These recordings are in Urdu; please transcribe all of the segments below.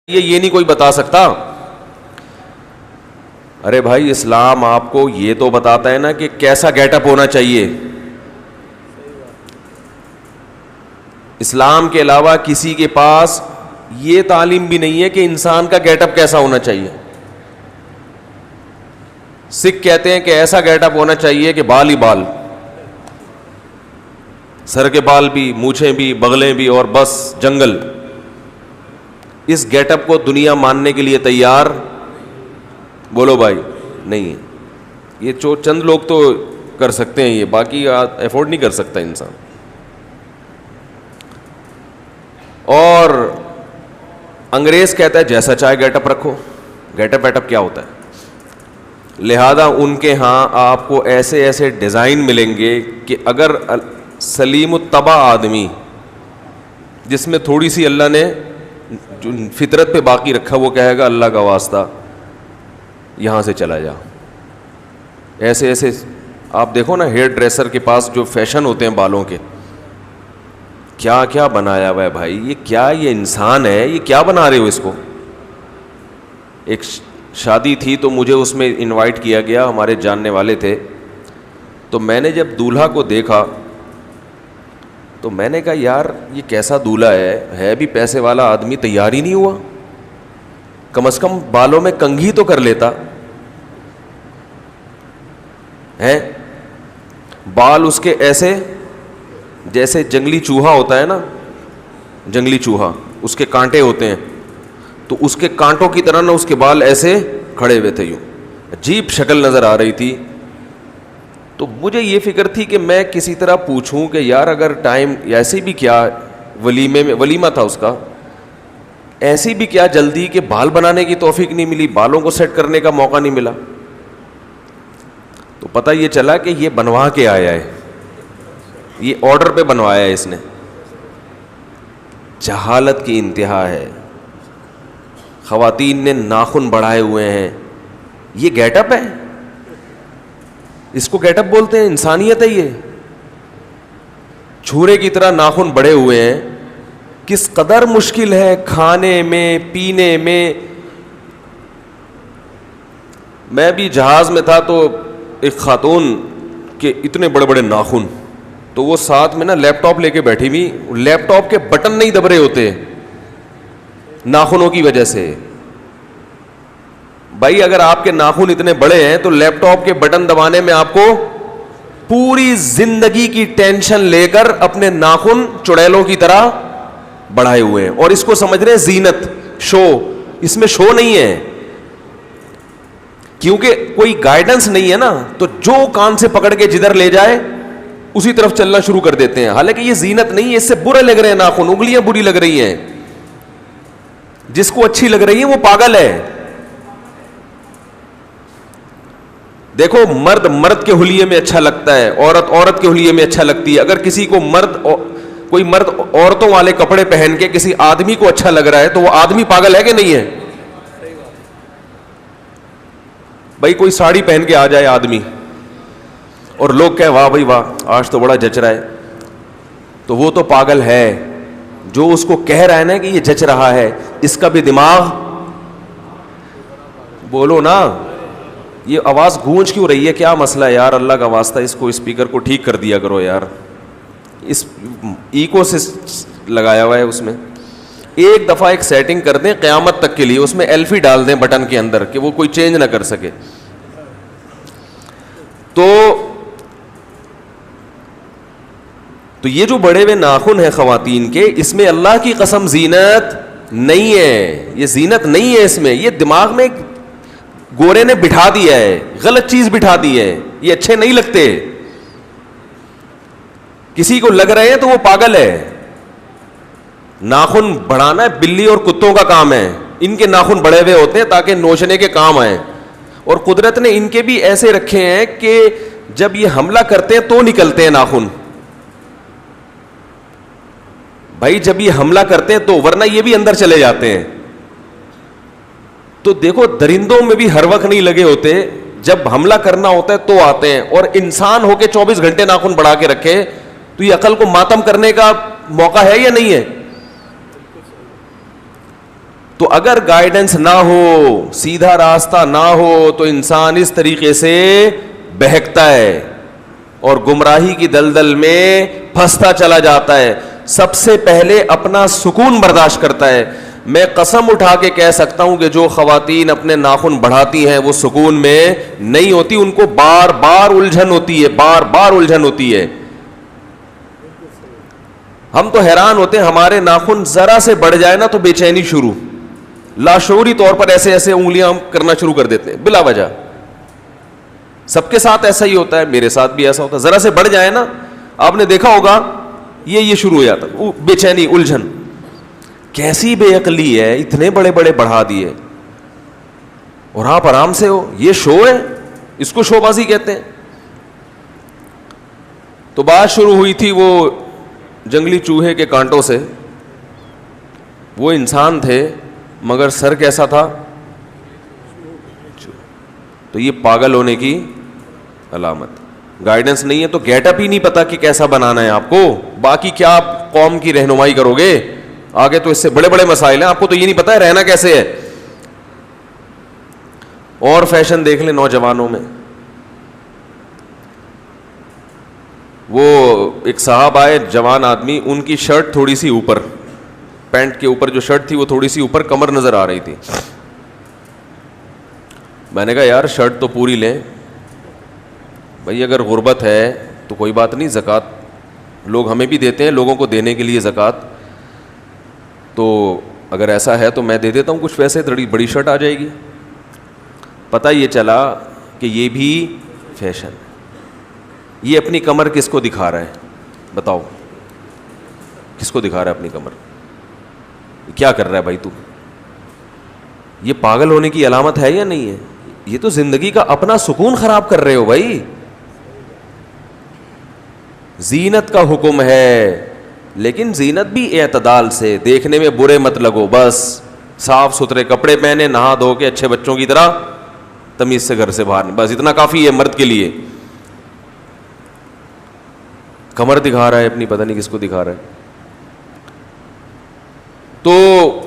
یہ نہیں کوئی بتا سکتا. ارے بھائی اسلام آپ کو یہ تو بتاتا ہے نا کہ کیسا گیٹ اپ ہونا چاہیے. اسلام کے علاوہ کسی کے پاس یہ تعلیم بھی نہیں ہے کہ انسان کا گیٹ اپ کیسا ہونا چاہیے. سکھ کہتے ہیں کہ ایسا گیٹ اپ ہونا چاہیے کہ بال ہی بال, سر کے بال بھی, مونچھیں بھی, بغلیں بھی, اور بس جنگل. اس گیٹ اپ کو دنیا ماننے کے لیے تیار بولو بھائی نہیں ہے. یہ چند لوگ تو کر سکتے ہیں, یہ باقی افورڈ نہیں کر سکتا انسان. اور انگریز کہتا ہے جیسا چاہے گیٹ اپ رکھو. گیٹ اپ ویٹ اپ کیا ہوتا ہے؟ لہذا ان کے ہاں آپ کو ایسے ایسے ڈیزائن ملیں گے کہ اگر سلیم الطبع آدمی جس میں تھوڑی سی اللہ نے جو فطرت پہ باقی رکھا وہ کہے گا اللہ کا واسطہ یہاں سے چلا جا. ایسے ایسے آپ دیکھو نا ہیئر ڈریسر کے پاس جو فیشن ہوتے ہیں بالوں کے, کیا کیا بنایا ہوا ہے بھائی. یہ کیا, یہ انسان ہے, یہ کیا بنا رہے ہو اس کو. ایک شادی تھی تو مجھے اس میں انوائٹ کیا گیا, ہمارے جاننے والے تھے. تو میں نے جب دولہا کو دیکھا تو میں نے کہا یار یہ کیسا دولہا ہے بھی پیسے والا آدمی, تیار ہی نہیں ہوا. کم از کم بالوں میں کنگھی تو کر لیتا ہے. بال اس کے ایسے جیسے جنگلی چوہا ہوتا ہے نا, جنگلی چوہا اس کے کانٹے ہوتے ہیں, تو اس کے کانٹوں کی طرح نا اس کے بال ایسے کھڑے ہوئے تھے, یوں عجیب شکل نظر آ رہی تھی. تو مجھے یہ فکر تھی کہ میں کسی طرح پوچھوں کہ یار اگر ٹائم ایسی بھی کیا, ولیمے میں ولیمہ تھا اس کا, ایسی بھی کیا جلدی کہ بال بنانے کی توفیق نہیں ملی, بالوں کو سیٹ کرنے کا موقع نہیں ملا. تو پتہ یہ چلا کہ یہ بنوا کے آیا ہے, یہ آرڈر پہ بنوایا ہے اس نے. جہالت کی انتہا ہے. خواتین نے ناخن بڑھائے ہوئے ہیں, یہ گیٹ اپ ہے؟ اس کو گیٹ اپ بولتے ہیں؟ انسانیت ہے یہ؟ چھورے کی طرح ناخن بڑھے ہوئے ہیں. کس قدر مشکل ہے کھانے میں پینے میں. میں بھی جہاز میں تھا تو ایک خاتون کے اتنے بڑے بڑے ناخن, تو وہ ساتھ میں نا لیپ ٹاپ لے کے بیٹھی ہوئی, لیپ ٹاپ کے بٹن نہیں دب رہے ہوتے ناخنوں کی وجہ سے. بھائی اگر آپ کے ناخن اتنے بڑے ہیں تو لیپ ٹاپ کے بٹن دبانے میں آپ کو پوری زندگی کی ٹینشن لے کر اپنے ناخن چڑیلوں کی طرح بڑھائے ہوئے ہیں, اور اس کو سمجھ رہے ہیں زینت, شو. اس میں شو نہیں ہے, کیونکہ کوئی گائیڈنس نہیں ہے نا, تو جو کان سے پکڑ کے جدھر لے جائے اسی طرف چلنا شروع کر دیتے ہیں. حالانکہ یہ زینت نہیں ہے, اس سے برے لگ رہے ہیں ناخن, انگلیاں بری لگ رہی ہیں. جس کو اچھی لگ رہی ہے وہ پاگل ہے. دیکھو مرد مرد کے حلیے میں اچھا لگتا ہے, عورت عورت کے حلیے میں اچھا لگتی ہے. اگر کسی کو کوئی مرد عورتوں والے کپڑے پہن کے کسی آدمی کو اچھا لگ رہا ہے تو وہ آدمی پاگل ہے کہ نہیں ہے؟ بھائی کوئی ساڑی پہن کے آ جائے آدمی اور لوگ کہے واہ بھائی واہ آج تو بڑا جچ رہا ہے, تو وہ تو پاگل ہے. جو اس کو کہہ رہا ہے نا کہ یہ جچ رہا ہے, اس کا بھی دماغ, بولو نا. یہ آواز گونج کیوں رہی ہے, کیا مسئلہ ہے یار؟ اللہ کا واسطہ اس کو اسپیکر کو ٹھیک کر دیا کرو یار. اس ایکو سے لگایا ہوا ہے اس میں. ایک دفعہ ایک سیٹنگ کر دیں قیامت تک کے لیے, اس میں ایلفی ڈال دیں بٹن کے اندر کہ وہ کوئی چینج نہ کر سکے. تو یہ جو بڑے ہوئے ناخن ہیں خواتین کے, اس میں اللہ کی قسم زینت نہیں ہے. یہ زینت نہیں ہے اس میں, یہ دماغ میں گورے نے بٹھا دیا ہے, غلط چیز بٹھا دی ہے. یہ اچھے نہیں لگتے. کسی کو لگ رہے ہیں تو وہ پاگل ہے. ناخن بڑھانا ہے بلی اور کتوں کا کام ہے, ان کے ناخن بڑے ہوئے ہوتے ہیں تاکہ نوچنے کے کام آئیں. اور قدرت نے ان کے بھی ایسے رکھے ہیں کہ جب یہ حملہ کرتے ہیں تو نکلتے ہیں ناخن. بھائی جب یہ حملہ کرتے ہیں تو, ورنہ یہ بھی اندر چلے جاتے ہیں. تو دیکھو درندوں میں بھی ہر وقت نہیں لگے ہوتے, جب حملہ کرنا ہوتا ہے تو آتے ہیں. اور انسان ہو کے 24 گھنٹے ناخن بڑھا کے رکھے تو یہ عقل کو ماتم کرنے کا موقع ہے یا نہیں ہے؟ تو اگر گائیڈنس نہ ہو, سیدھا راستہ نہ ہو, تو انسان اس طریقے سے بہکتا ہے اور گمراہی کی دلدل میں پھنستا چلا جاتا ہے. سب سے پہلے اپنا سکون برداشت کرتا ہے. میں قسم اٹھا کے کہہ سکتا ہوں کہ جو خواتین اپنے ناخن بڑھاتی ہیں وہ سکون میں نہیں ہوتی, ان کو بار بار الجھن ہوتی ہے, بار بار الجھن ہوتی ہے. ہم تو حیران ہوتے ہیں, ہمارے ناخن ذرا سے بڑھ جائے نا تو بے چینی شروع, لاشعوری طور پر ایسے ایسے انگلیاں ہم کرنا شروع کر دیتے ہیں بلا وجہ. سب کے ساتھ ایسا ہی ہوتا ہے, میرے ساتھ بھی ایسا ہوتا ہے. ذرا سے بڑھ جائے نا, آپ نے دیکھا ہوگا یہ شروع ہو جاتا, بے چینی, الجھن. کیسی بے عقلی ہے, اتنے بڑے بڑے بڑھا دیے اور آپ آرام سے ہو. یہ شو ہے, اس کو شو بازی کہتے ہیں. تو بات شروع ہوئی تھی وہ جنگلی چوہے کے کانٹوں سے. وہ انسان تھے مگر سر کیسا تھا, تو یہ پاگل ہونے کی علامت. گائیڈنس نہیں ہے تو گیٹ اپ ہی نہیں پتا کہ کیسا بنانا ہے آپ کو, باقی کیا آپ قوم کی رہنمائی کرو گے آگے. تو اس سے بڑے بڑے مسائل ہیں, آپ کو تو یہ نہیں پتا ہے رہنا کیسے ہے. اور فیشن دیکھ لیں نوجوانوں میں. وہ ایک صاحب آئے, جوان آدمی, ان کی شرٹ تھوڑی سی اوپر, پینٹ کے اوپر جو شرٹ تھی وہ تھوڑی سی اوپر, کمر نظر آ رہی تھی. میں نے کہا یار شرٹ تو پوری لیں بھائی, اگر غربت ہے تو کوئی بات نہیں, زکوٰۃ لوگ ہمیں بھی دیتے ہیں, لوگوں کو دینے کے لیے زکوٰۃ. تو اگر ایسا ہے تو میں دے دیتا ہوں کچھ پیسے, تھوڑی بڑی شرٹ آ جائے گی. پتہ یہ چلا کہ یہ بھی فیشن. یہ اپنی کمر کس کو دکھا رہا ہے بتاؤ, کس کو دکھا رہا ہے اپنی کمر؟ کیا کر رہا ہے بھائی تو؟ یہ پاگل ہونے کی علامت ہے یا نہیں ہے؟ یہ تو زندگی کا اپنا سکون خراب کر رہے ہو بھائی. زینت کا حکم ہے لیکن زینت بھی اعتدال سے, دیکھنے میں برے مت لگو, بس صاف ستھرے کپڑے پہنے, نہا دھو کے اچھے بچوں کی طرح تمیز سے گھر سے باہر, بس اتنا کافی ہے مرد کے لیے. کمر دکھا رہا ہے اپنی, پتہ نہیں کس کو دکھا رہا ہے. تو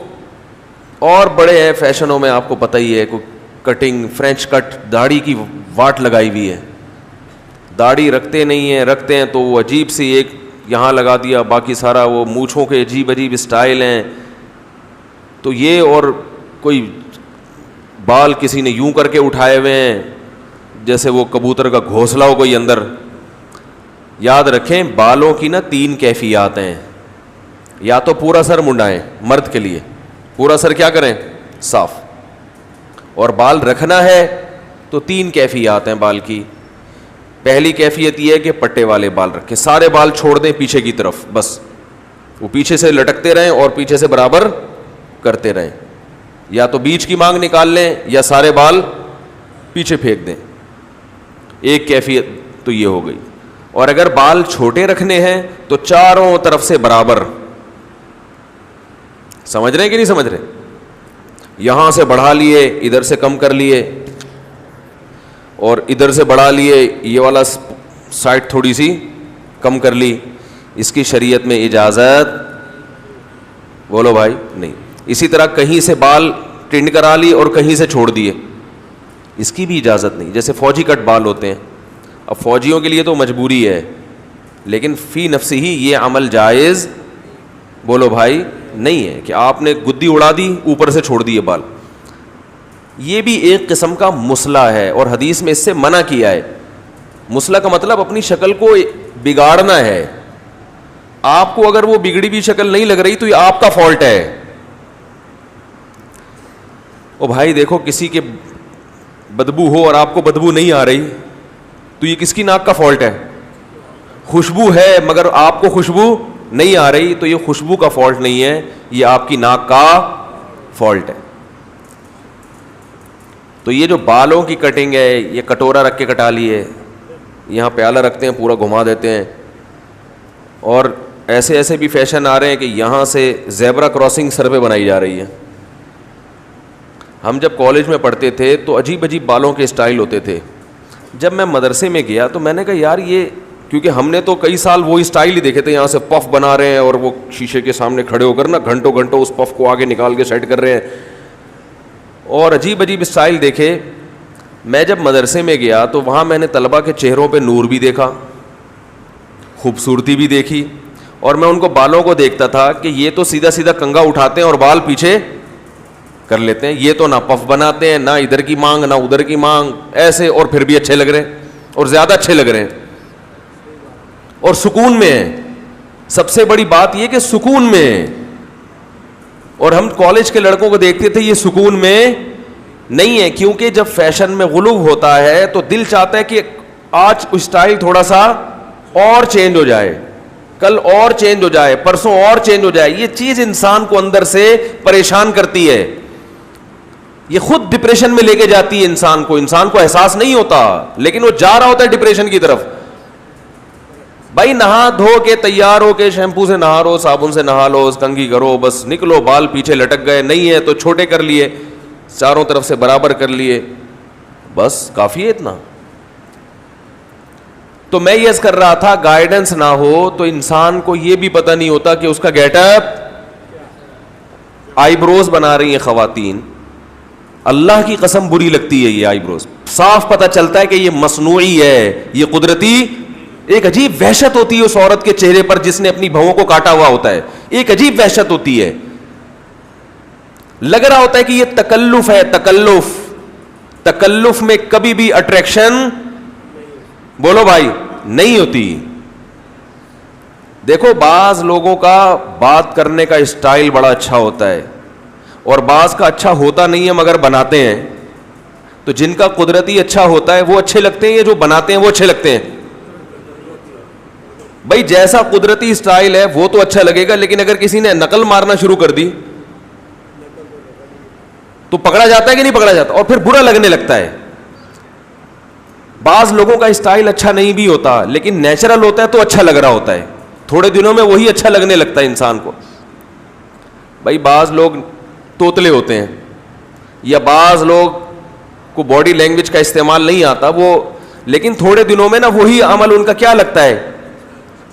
اور بڑے ہیں فیشنوں میں, آپ کو پتہ ہی ہے, کوئی کٹنگ, فرینچ کٹ, داڑھی کی واٹ لگائی ہوئی ہے. داڑھی رکھتے نہیں ہیں, رکھتے ہیں تو وہ عجیب سی ایک یہاں لگا دیا, باقی سارا وہ مونچھوں کے عجیب عجیب اسٹائل ہیں. تو یہ اور کوئی بال کسی نے یوں کر کے اٹھائے ہوئے ہیں جیسے وہ کبوتر کا گھونسلہ ہو کوئی اندر. یاد رکھیں بالوں کی نا 3 کیفیات ہیں. یا تو پورا سر منڈائیں, مرد کے لیے پورا سر کیا کریں صاف, اور بال رکھنا ہے تو 3 کیفیات ہیں بال کی. پہلی کیفیت یہ ہے کہ پٹے والے بال رکھیں, سارے بال چھوڑ دیں پیچھے کی طرف, بس وہ پیچھے سے لٹکتے رہیں اور پیچھے سے برابر کرتے رہیں. یا تو بیچ کی مانگ نکال لیں یا سارے بال پیچھے پھینک دیں. ایک کیفیت تو یہ ہو گئی. اور اگر بال چھوٹے رکھنے ہیں تو چاروں طرف سے برابر. سمجھ رہے ہیں کہ نہیں سمجھ رہے؟ یہاں سے بڑھا لیے, ادھر سے کم کر لیے, اور ادھر سے بڑھا لیے, یہ والا سائڈ تھوڑی سی کم کر لی. اس کی شریعت میں اجازت بولو بھائی نہیں. اسی طرح کہیں سے بال ٹنڈ کرا لی اور کہیں سے چھوڑ دیے, اس کی بھی اجازت نہیں. جیسے فوجی کٹ بال ہوتے ہیں, اب فوجیوں کے لیے تو مجبوری ہے, لیکن فی نفسی ہی یہ عمل جائز بولو بھائی نہیں ہے کہ آپ نے گدی اڑا دی, اوپر سے چھوڑ دیے بال. یہ بھی ایک قسم کا مسئلہ ہے اور حدیث میں اس سے منع کیا ہے. مسئلہ کا مطلب اپنی شکل کو بگاڑنا ہے. آپ کو اگر وہ بگڑی بھی شکل نہیں لگ رہی تو یہ آپ کا فالٹ ہے. او بھائی دیکھو, کسی کے بدبو ہو اور آپ کو بدبو نہیں آ رہی تو یہ کس کی ناک کا فالٹ ہے؟ خوشبو ہے مگر آپ کو خوشبو نہیں آ رہی تو یہ خوشبو کا فالٹ نہیں ہے, یہ آپ کی ناک کا فالٹ ہے. تو یہ جو بالوں کی کٹنگ ہے, یہ کٹورا رکھ کے کٹا لیے, یہاں پیالہ رکھتے ہیں پورا گھما دیتے ہیں. اور ایسے ایسے بھی فیشن آ رہے ہیں کہ یہاں سے زیبرا کراسنگ سر پہ بنائی جا رہی ہے. ہم جب کالج میں پڑھتے تھے تو عجیب عجیب بالوں کے اسٹائل ہوتے تھے. جب میں مدرسے میں گیا تو میں نے کہا یار یہ کیونکہ ہم نے تو کئی سال وہی اسٹائل ہی دیکھے تھے, یہاں سے پف بنا رہے ہیں اور وہ شیشے کے سامنے کھڑے ہو کر نا گھنٹوں گھنٹوں اس پف کو آگے نکال کے سیٹ کر رہے ہیں, اور عجیب عجیب اسٹائل دیکھے. میں جب مدرسے میں گیا تو وہاں میں نے طلبہ کے چہروں پہ نور بھی دیکھا, خوبصورتی بھی دیکھی, اور میں ان کو بالوں کو دیکھتا تھا کہ یہ تو سیدھا سیدھا کنگا اٹھاتے ہیں اور بال پیچھے کر لیتے ہیں, یہ تو نہ پف بناتے ہیں, نہ ادھر کی مانگ نہ ادھر کی مانگ, ایسے, اور پھر بھی اچھے لگ رہے ہیں اور زیادہ اچھے لگ رہے ہیں اور سکون میں ہیں. سب سے بڑی بات یہ کہ سکون میں ہیں. اور ہم کالج کے لڑکوں کو دیکھتے تھے یہ سکون میں نہیں ہے, کیونکہ جب فیشن میں غلو ہوتا ہے تو دل چاہتا ہے کہ آج اسٹائل تھوڑا سا اور چینج ہو جائے, کل اور چینج ہو جائے, پرسوں اور چینج ہو جائے. یہ چیز انسان کو اندر سے پریشان کرتی ہے, یہ خود ڈپریشن میں لے کے جاتی ہے انسان کو احساس نہیں ہوتا, لیکن وہ جا رہا ہوتا ہے ڈپریشن کی طرف. بھائی نہا دھو کے تیار ہو کے شیمپو سے نہا لو, صابن سے نہا لو, کنگھی کرو, بس نکلو, بال پیچھے لٹک گئے, نہیں ہے تو چھوٹے کر لیے, چاروں طرف سے برابر کر لیے, بس کافی ہے اتنا. تو میں یہ کر رہا تھا, گائیڈنس نہ ہو تو انسان کو یہ بھی پتہ نہیں ہوتا کہ اس کا گیٹ اپ. آئی بروز بنا رہی ہیں خواتین, اللہ کی قسم بری لگتی ہے یہ آئی بروز, صاف پتہ چلتا ہے کہ یہ مصنوعی ہے, یہ قدرتی. ایک عجیب وحشت ہوتی ہے اس عورت کے چہرے پر جس نے اپنی بہووں کو کاٹا ہوا ہوتا ہے, ایک عجیب وحشت ہوتی ہے, لگ رہا ہوتا ہے کہ یہ تکلف ہے. تکلف میں کبھی بھی اٹریکشن بولو بھائی نہیں ہوتی. دیکھو بعض لوگوں کا بات کرنے کا اسٹائل بڑا اچھا ہوتا ہے اور بعض کا اچھا ہوتا نہیں ہے مگر بناتے ہیں. تو جن کا قدرتی اچھا ہوتا ہے وہ اچھے لگتے ہیں, یہ جو بناتے ہیں وہ اچھے لگتے ہیں. بھائی جیسا قدرتی اسٹائل ہے وہ تو اچھا لگے گا, لیکن اگر کسی نے نقل مارنا شروع کر دی تو پکڑا جاتا ہے کہ نہیں پکڑا جاتا, اور پھر برا لگنے لگتا ہے. بعض لوگوں کا اسٹائل اچھا نہیں بھی ہوتا لیکن نیچرل ہوتا ہے تو اچھا لگ رہا ہوتا ہے, تھوڑے دنوں میں وہی اچھا لگنے لگتا ہے انسان کو. بھائی بعض لوگ توتلے ہوتے ہیں, یا بعض لوگ کو باڈی لینگویج کا استعمال نہیں آتا وہ, لیکن تھوڑے دنوں میں نا وہی عمل ان کا کیا لگتا ہے,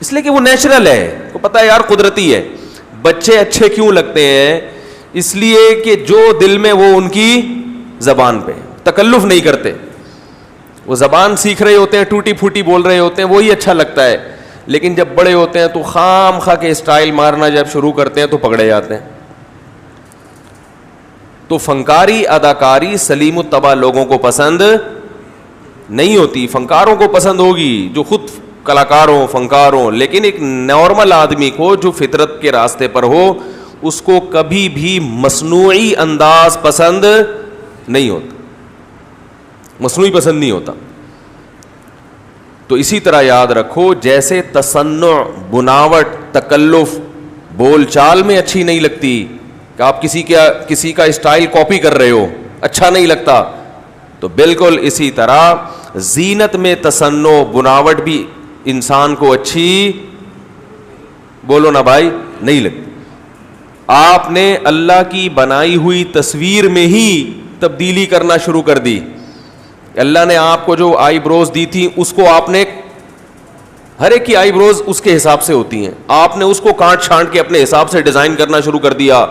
اس لیے کہ وہ نیچرل ہے, کو پتہ ہے یار قدرتی ہے. بچے اچھے کیوں لگتے ہیں, اس لیے کہ جو دل میں وہ ان کی زبان پہ تکلف نہیں کرتے, وہ زبان سیکھ رہے ہوتے ہیں, ٹوٹی پھوٹی بول رہے ہوتے ہیں, وہی اچھا لگتا ہے. لیکن جب بڑے ہوتے ہیں تو خام خواہ کے اسٹائل مارنا جب شروع کرتے ہیں تو پکڑے جاتے ہیں. تو فنکاری اداکاری سلیم الطبع لوگوں کو پسند نہیں ہوتی. فنکاروں کو پسند ہوگی جو خود کلاکار ہوں, فنکار ہوں, لیکن ایک نارمل آدمی کو جو فطرت کے راستے پر ہو اس کو کبھی بھی مصنوعی انداز پسند نہیں ہوتا, مصنوعی پسند نہیں ہوتا. تو اسی طرح یاد رکھو, جیسے تصنع, بناوٹ, تکلف بول چال میں اچھی نہیں لگتی کہ آپ کسی کا اسٹائل کاپی کر رہے ہو, اچھا نہیں لگتا, تو بالکل اسی طرح زینت میں تصنع, بناوٹ بھی انسان کو اچھی بولو نا بھائی نہیں لگتی. آپ نے اللہ کی بنائی ہوئی تصویر میں ہی تبدیلی کرنا شروع کر دی. اللہ نے آپ کو جو آئی بروز دی تھی اس کو آپ نے, ہر ایک کی آئی بروز اس کے حساب سے ہوتی ہیں, آپ نے اس کو کاٹ چھانٹ کے اپنے حساب سے ڈیزائن کرنا شروع کر دیا.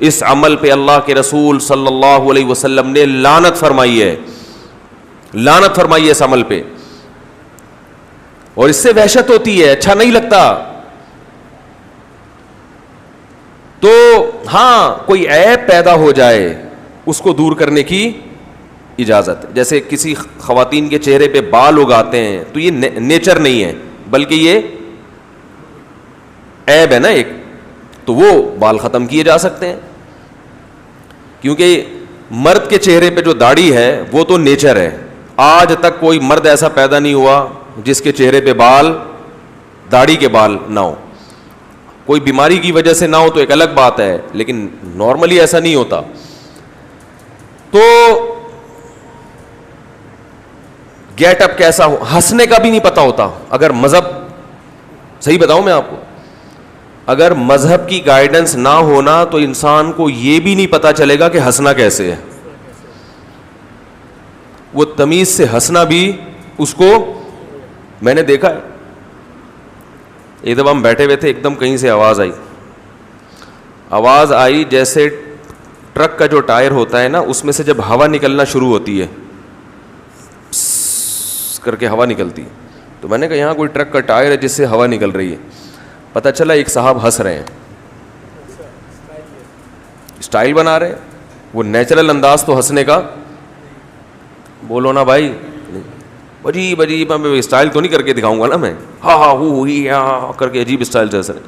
اس عمل پہ اللہ کے رسول صلی اللہ علیہ وسلم نے لعنت فرمائی ہے, لعنت فرمائی ہے اس عمل پہ, اور اس سے وحشت ہوتی ہے, اچھا نہیں لگتا. تو ہاں کوئی عیب پیدا ہو جائے اس کو دور کرنے کی اجازت ہے. جیسے کسی خواتین کے چہرے پہ بال اگاتے ہیں تو یہ نیچر نہیں ہے بلکہ یہ عیب ہے نا ایک, تو وہ بال ختم کیے جا سکتے ہیں. کیونکہ مرد کے چہرے پہ جو داڑھی ہے وہ تو نیچر ہے. آج تک کوئی مرد ایسا پیدا نہیں ہوا جس کے چہرے پہ بال, داڑھی کے بال نہ ہو. کوئی بیماری کی وجہ سے نہ ہو تو ایک الگ بات ہے, لیکن نارملی ایسا نہیں ہوتا. تو گیٹ اپ کیسا ہو, ہنسنے کا بھی نہیں پتا ہوتا. اگر مذہب, صحیح بتاؤں میں آپ کو, اگر مذہب کی گائیڈنس نہ ہونا تو انسان کو یہ بھی نہیں پتا چلے گا کہ ہنسنا کیسے ہے. وہ تمیز سے ہنسنا بھی اس کو, میں نے دیکھا ہے ایک دفعہ ہم بیٹھے ہوئے تھے, ایک دم کہیں سے آواز آئی جیسے ٹرک کا جو ٹائر ہوتا ہے نا, اس میں سے جب ہوا نکلنا شروع ہوتی ہے, کر کے ہوا نکلتی ہے. تو میں نے کہا یہاں کوئی ٹرک کا ٹائر ہے جس سے ہوا نکل رہی ہے. پتہ چلا ایک صاحب ہنس رہے ہیں, اسٹائل بنا رہے ہیں, وہ نیچرل انداز تو ہنسنے کا. بولو نا بھائی, عجیب عجیب, میں اسٹائل تو نہیں کر کے دکھاؤں گا نا میں, ہاں ہاں ہوئی ہاں کر کے عجیب اسٹائل سے ہنس رہے.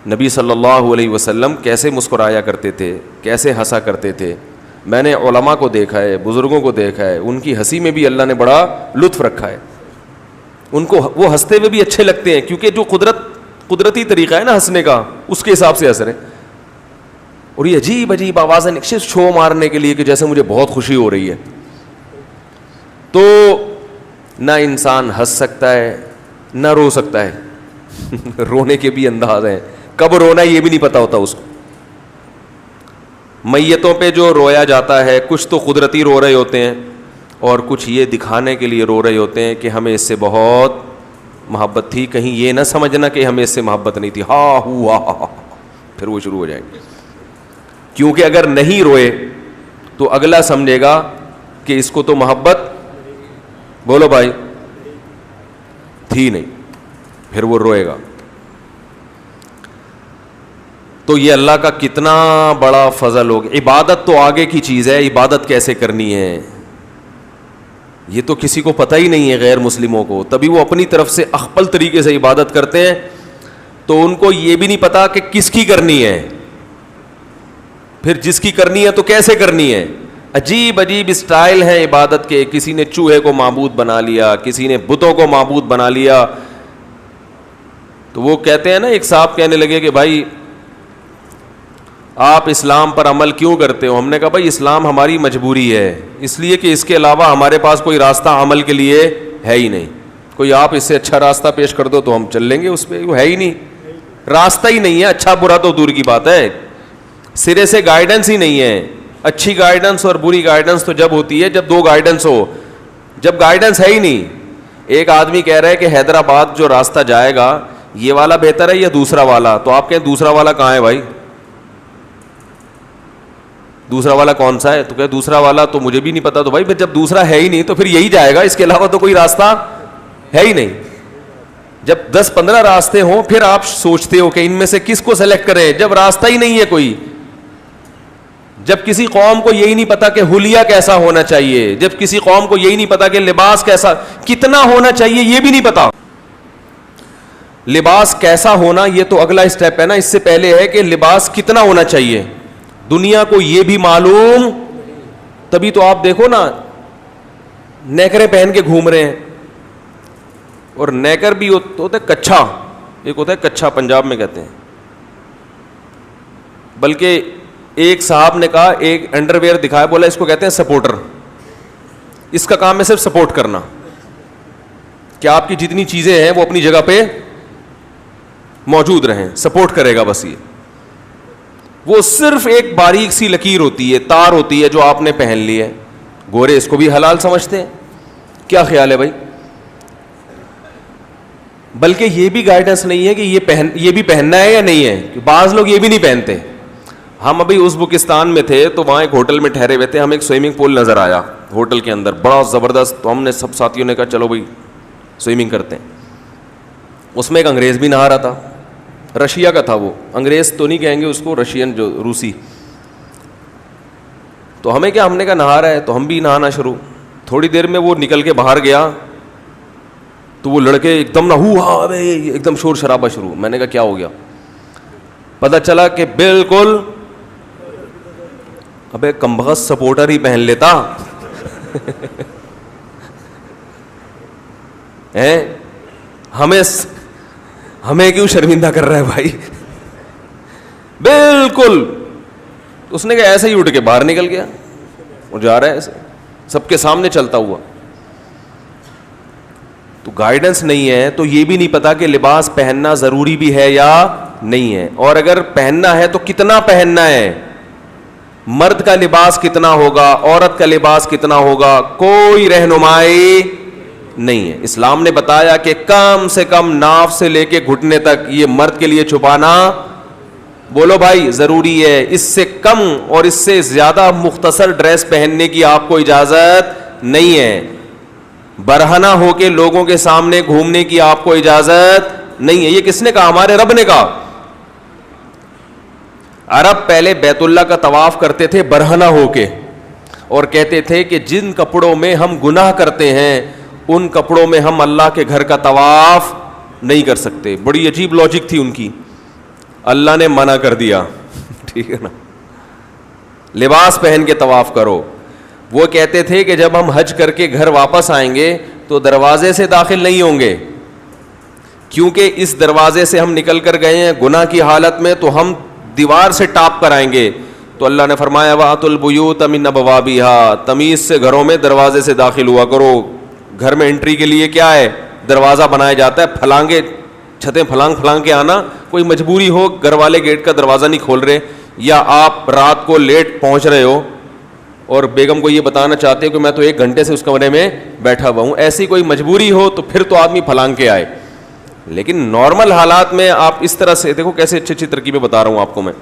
نبی صلی اللہ علیہ وسلم کیسے مسکرایا کرتے تھے, کیسے ہنسا کرتے تھے. میں نے علماء کو دیکھا ہے, بزرگوں کو دیکھا ہے, ان کی ہنسی میں بھی اللہ نے بڑا لطف رکھا ہے. ان کو وہ ہنستے ہوئے بھی اچھے لگتے ہیں, کیونکہ جو قدرتی طریقہ ہے نا ہنسنے کا, اس کے حساب سے ہنس رہے ہیں. اور یہ عجیب عجیب آوازیں صرف شو مارنے کے لیے کہ جیسے مجھے بہت خوشی ہو رہی ہے. تو نہ انسان ہنس سکتا ہے نہ رو سکتا ہے. رونے کے بھی انداز ہیں, کب رونا یہ بھی نہیں پتا ہوتا اس کو. میتوں پہ جو رویا جاتا ہے, کچھ تو قدرتی رو رہے ہوتے ہیں, اور کچھ یہ دکھانے کے لیے رو رہے ہوتے ہیں کہ ہمیں اس سے بہت محبت تھی, کہیں یہ نہ سمجھنا کہ ہمیں اس سے محبت نہیں تھی. ہاں ہوا, پھر وہ شروع ہو جائیں گے. کیونکہ اگر نہیں روئے تو اگلا سمجھے گا کہ اس کو تو محبت, بولو بھائی, تھی نہیں, پھر وہ روئے گا. تو یہ اللہ کا کتنا بڑا فضل ہوگا. عبادت تو آگے کی چیز ہے, عبادت کیسے کرنی ہے یہ تو کسی کو پتہ ہی نہیں ہے غیر مسلموں کو, تبھی وہ اپنی طرف سے اخپل طریقے سے عبادت کرتے ہیں. تو ان کو یہ بھی نہیں پتا کہ کس کی کرنی ہے, پھر جس کی کرنی ہے تو کیسے کرنی ہے. عجیب عجیب اسٹائل ہیں عبادت کے. کسی نے چوہے کو معبود بنا لیا, کسی نے بتوں کو معبود بنا لیا. تو وہ کہتے ہیں نا, ایک صاحب کہنے لگے کہ بھائی آپ اسلام پر عمل کیوں کرتے ہو؟ ہم نے کہا بھائی اسلام ہماری مجبوری ہے, اس لیے کہ اس کے علاوہ ہمارے پاس کوئی راستہ عمل کے لیے ہے ہی نہیں. کوئی آپ اس سے اچھا راستہ پیش کر دو تو ہم چل لیں گے, اس پہ وہ ہے ہی نہیں, راستہ ہی نہیں ہے. اچھا برا تو دور کی بات ہے, سرے سے گائیڈنس ہی نہیں ہے. اچھی گائیڈنس اور بری گائیڈنس تو جب ہوتی ہے جب دو گائیڈنس ہو, جب گائیڈنس ہے ہی نہیں. ایک آدمی کہہ رہا ہے کہ حیدرآباد جو راستہ جائے گا یہ والا بہتر ہے یا دوسرا والا, تو آپ کہیں دوسرا والا کہاں ہے بھائی, دوسرا والا کون سا ہے؟ تو کہ دوسرا والا تو مجھے بھی نہیں پتا. تو بھائی پھر جب دوسرا ہے ہی نہیں تو پھر یہی جائے گا, اس کے علاوہ تو کوئی راستہ ہے ہی نہیں. جب 10-15 راستے ہوں پھر آپ سوچتے ہو کہ ان میں سے کس کو سلیکٹ کریں, جب راستہ ہی نہیں ہے کوئی. جب کسی قوم کو یہی نہیں پتا کہ حلیہ کیسا ہونا چاہیے, جب کسی قوم کو یہی نہیں پتا کہ لباس کیسا کتنا ہونا چاہیے یہ بھی نہیں پتا. لباس کیسا ہونا یہ تو اگلا اسٹیپ ہے نا, اس سے پہلے ہے کہ لباس کتنا ہونا چاہیے. دنیا کو یہ بھی معلوم, تبھی تو آپ دیکھو نا نیکریں پہن کے گھوم رہے ہیں. اور نیکر بھی ہوتا ہے کچھا, ایک ہوتا ہے کچھا پنجاب میں کہتے ہیں. بلکہ ایک صاحب نے کہا, ایک انڈر ویئر دکھایا, بولا اس کو کہتے ہیں سپورٹر, اس کا کام ہے صرف سپورٹ کرنا, کہ آپ کی جتنی چیزیں ہیں وہ اپنی جگہ پہ موجود رہیں, سپورٹ کرے گا بس. یہ وہ صرف ایک باریک سی لکیر ہوتی ہے, تار ہوتی ہے جو آپ نے پہن لی ہے. گورے اس کو بھی حلال سمجھتے ہیں, کیا خیال ہے بھائی؟ بلکہ یہ بھی گائیڈنس نہیں ہے کہ یہ بھی پہننا ہے یا نہیں ہے, کہ بعض لوگ یہ بھی نہیں پہنتے. ہم ابھی ازبکستان میں تھے تو وہاں ایک ہوٹل میں ٹھہرے ہوئے تھے, ہمیں ایک سوئمنگ پول نظر آیا ہوٹل کے اندر, بڑا زبردست. تو ہم نے سب ساتھیوں نے کہا چلو بھائی سوئمنگ کرتے ہیں. اس میں ایک انگریز بھی نہا رہا تھا, رشیا کا تھا وہ, انگریز تو نہیں کہیں گے اس کو, رشین جو روسی. تو ہمیں کیا, ہم نے کہا نہا رہا ہے تو ہم بھی نہانا شروع. تھوڑی دیر میں وہ نکل کے باہر گیا تو وہ لڑکے ایک دم نہ ہوا, ایک دم شور شرابہ شروع. میں نے کہا کیا ہو گیا؟ پتہ چلا کہ بالکل ابے کمبخت سپورٹر ہی پہن لیتا. ہمیں کیوں شرمندہ کر رہا ہے بھائی؟ بالکل. اس نے کہا ایسے ہی اٹھ کے باہر نکل گیا, وہ جا رہا ہے ایسے سب کے سامنے چلتا ہوا. تو گائیڈنس نہیں ہے تو یہ بھی نہیں پتا کہ لباس پہننا ضروری بھی ہے یا نہیں ہے, اور اگر پہننا ہے تو کتنا پہننا ہے. مرد کا لباس کتنا ہوگا, عورت کا لباس کتنا ہوگا, کوئی رہنمائی نہیں ہے. اسلام نے بتایا کہ کم سے کم ناف سے لے کے گھٹنے تک یہ مرد کے لیے چھپانا, بولو بھائی, ضروری ہے. اس سے کم اور اس سے زیادہ مختصر ڈریس پہننے کی آپ کو اجازت نہیں ہے. برہنہ ہو کے لوگوں کے سامنے گھومنے کی آپ کو اجازت نہیں ہے. یہ کس نے کہا؟ ہمارے رب نے کہا. عرب پہلے بیت اللہ کا طواف کرتے تھے برہنہ ہو کے, اور کہتے تھے کہ جن کپڑوں میں ہم گناہ کرتے ہیں ان کپڑوں میں ہم اللہ کے گھر کا طواف نہیں کر سکتے. بڑی عجیب لاجک تھی ان کی. اللہ نے منع کر دیا, ٹھیک ہے نا, لباس پہن کے طواف کرو. وہ کہتے تھے کہ جب ہم حج کر کے گھر واپس آئیں گے تو دروازے سے داخل نہیں ہوں گے, کیونکہ اس دروازے سے ہم نکل کر گئے ہیں گناہ کی حالت میں, تو ہم دیوار سے ٹاپ کر آئیں گے. تو اللہ نے فرمایا وَأْتُوا الْبُيُوتَ مِنْ أَبْوَابِهَا, تمیز سے گھروں میں دروازے سے داخل ہوا کرو. گھر میں انٹری کے لیے کیا ہے؟ دروازہ بنایا جاتا ہے. پھلانگے چھتیں پھلانگ کے آنا, کوئی مجبوری ہو گھر والے گیٹ کا دروازہ نہیں کھول رہے, یا آپ رات کو لیٹ پہنچ رہے ہو اور بیگم کو یہ بتانا چاہتے ہو کہ میں تو 1 گھنٹے سے اس کمرے میں بیٹھا ہوا ہوں, ایسی کوئی مجبوری ہو تو پھر تو آدمی پھلانگ کے آئے. لیکن نارمل حالات میں آپ اس طرح سے دیکھو کیسے اچھی اچھی ترکیبیں بتا رہا ہوں آپ کو میں.